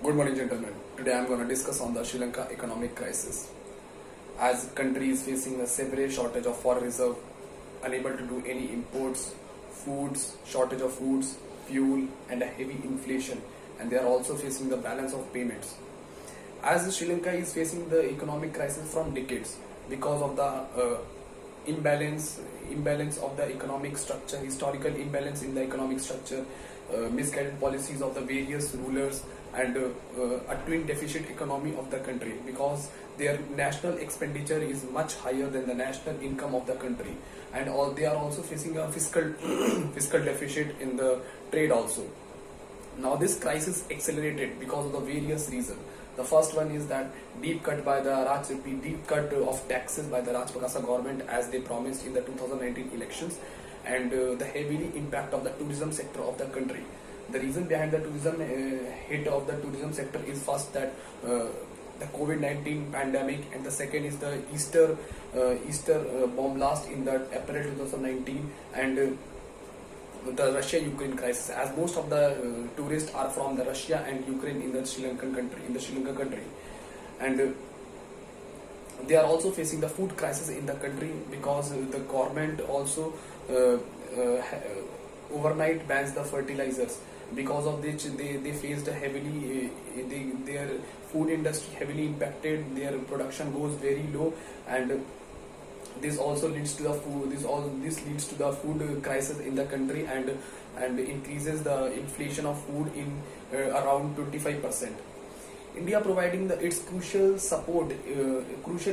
Good morning, gentlemen. Today I am going to discuss on the Sri Lanka economic crisis. As country is facing a severe shortage of foreign reserve, unable to do any imports, shortage of foods, fuel, and a heavy inflation, and they are also facing the balance of payments. As Sri Lanka is facing the economic crisis from decades because of the imbalance of the economic structure, historical imbalance in the economic structure, misguided policies of the various rulers, and a twin deficit economy of the country, because their national expenditure is much higher than the national income of the country, and they are also facing a fiscal fiscal deficit in the trade also. Now this crisis accelerated because of the various reasons. The first one is that deep cut of taxes by the Rajapaksa government, as they promised in the 2019 elections, and the heavy impact of the tourism sector of the country. The reason behind the tourism hit of the tourism sector is first that the COVID-19 pandemic, and the second is the Easter bomb blast in the April 2019, and the Russia-Ukraine crisis, as most of the tourists are from the Russia and Ukraine in the Sri Lanka country, and they are also facing the food crisis in the country, because the government also overnight bans the fertilizers, because of which they faced a heavily their food industry heavily impacted, their production goes very low, and this also leads to the food crisis in the country, and increases the inflation of food in around 25%. India providing its crucial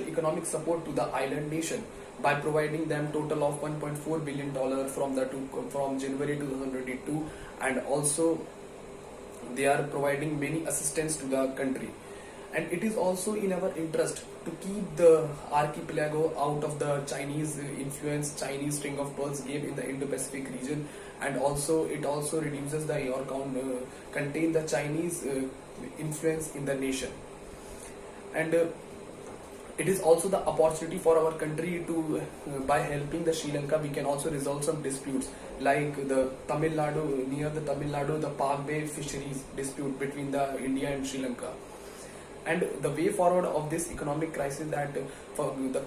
economic support to the island nation by providing them total of $1.4 billion from January 2022, and also they are providing many assistance to the country. And it is also in our interest to keep the archipelago out of the Chinese influence, Chinese string of pearls game in the Indo-Pacific region, and also it also reduces the contain the Chinese influence in the nation. And it is also the opportunity for our country to, by helping the Sri Lanka, we can also resolve some disputes, like the Tamil Nadu, the Park Bay fisheries dispute between the India and Sri Lanka. And the way forward of this economic crisis, that for the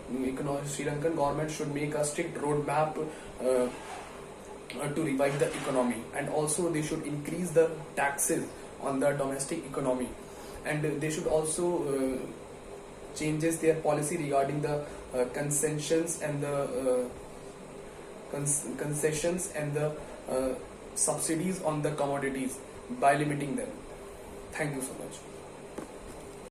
Sri Lankan government should make a strict roadmap to revive the economy, and also they should increase the taxes on the domestic economy, and they should also changes their policy regarding the concessions and the subsidies on the commodities by limiting them. Thank you so much.